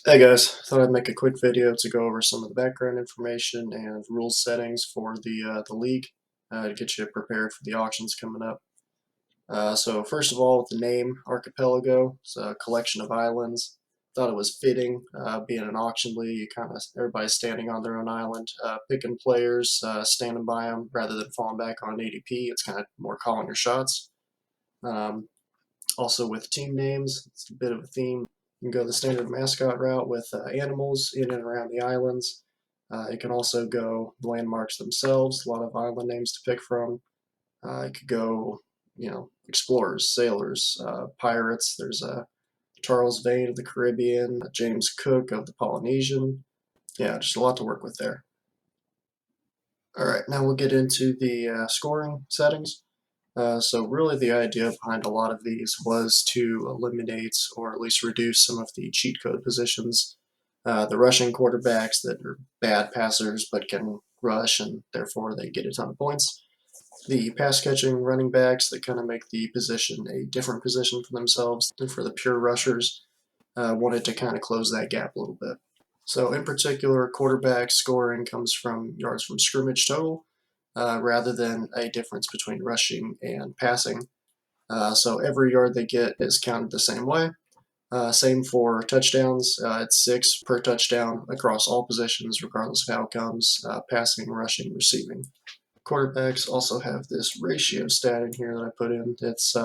Hey guys, thought I'd make a quick video to go over some of the background information and rules settings for the league to get you prepared for the auctions coming up. So first of all, the name Archipelago, it's a collection of islands. Thought it was fitting, being an auction league, you kind of everybody's standing on their own island, picking players, standing by them rather than falling back on an ADP. It's kind of more calling your shots. Um, Also with team names, it's a bit of a theme. You can go the standard mascot route with animals in and around the islands. You can also go landmarks themselves, a lot of island names to pick from. You could go, explorers, sailors, pirates. There's Charles Vane of the Caribbean, James Cook of the Polynesian. Yeah, just a lot to work with there. All right, now we'll get into the scoring settings. So really the idea behind a lot of these was to eliminate or at least reduce some of the cheat code positions. The rushing quarterbacks that are bad passers but can rush and therefore they get a ton of points. The pass catching running backs that kind of make the position a different position for themselves than for the pure rushers. Wanted to kind of close that gap a little bit. So in particular, quarterback scoring comes from yards from scrimmage total, rather than a difference between rushing and passing. So every yard they get is counted the same way. Same for touchdowns. It's 6 per touchdown across all positions, regardless of outcomes, passing, rushing, receiving. Quarterbacks also have this ratio stat in here that I put in. It's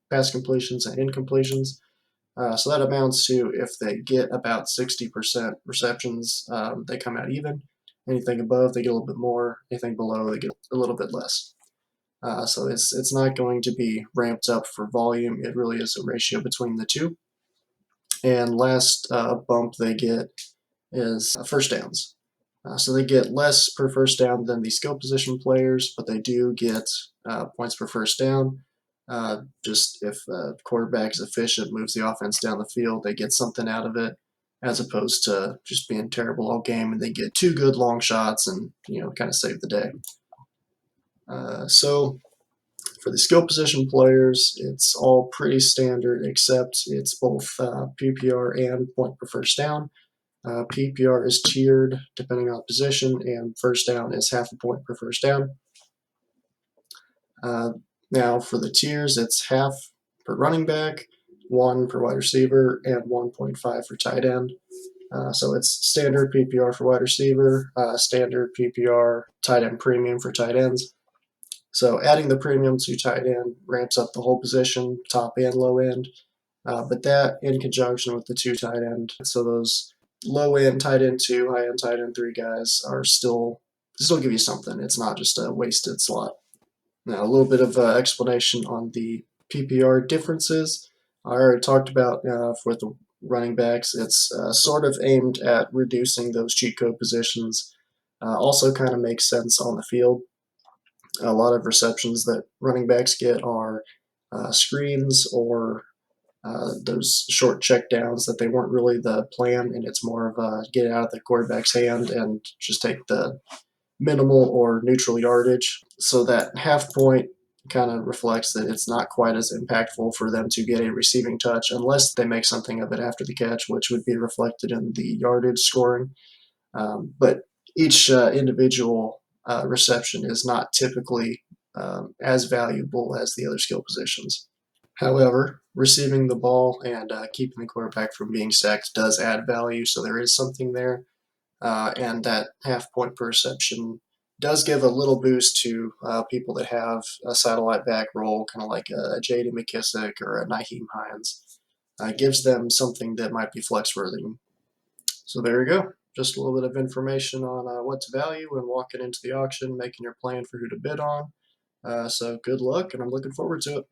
pass completions and incompletions. So that amounts to if they get about 60% receptions, they come out even. Anything above, they get a little bit more. Anything below, they get a little bit less. So it's not going to be ramped up for volume. It really is a ratio between the two. And last bump they get is first downs. So they get less per first down than the skill position players, but they do get points per first down. Just if a quarterback is efficient, moves the offense down the field, they get something out of it, as opposed to just being terrible all game and they get 2 good long shots and kind of save the day. So for the skill position players, it's all pretty standard, except it's both PPR and point per first down. PPR is tiered depending on position, and first down is half a point per first down. Now for the tiers, it's half per running back, 1 per wide receiver, and 1.5 for tight end. So it's standard PPR for wide receiver, standard PPR tight end premium for tight ends. So adding the premium to tight end ramps up the whole position, top and low end. But that in conjunction with the 2 tight end, so those low end tight end 2, high end tight end 3 guys are still give you something. It's not just a wasted slot. Now a little bit of explanation on the PPR differences. I already talked about for the running backs. It's sort of aimed at reducing those cheat code positions. Also kind of makes sense on the field. A lot of receptions that running backs get are screens or those short check downs that they weren't really the plan, and it's more of a get it out of the quarterback's hand and just take the minimal or neutral yardage. So that half point kind of reflects that it's not quite as impactful for them to get a receiving touch unless they make something of it after the catch, which would be reflected in the yardage scoring. But each individual reception is not typically as valuable as the other skill positions. However, receiving the ball and keeping the quarterback from being sacked does add value, so there is something there. And that half point per reception does give a little boost to people that have a satellite back role, kind of like a J.D. McKissick or a Nyheim Hines. Gives them something that might be flex worthy. So there you go. Just a little bit of information on what to value when walking into the auction, making your plan for who to bid on. So good luck, and I'm looking forward to it.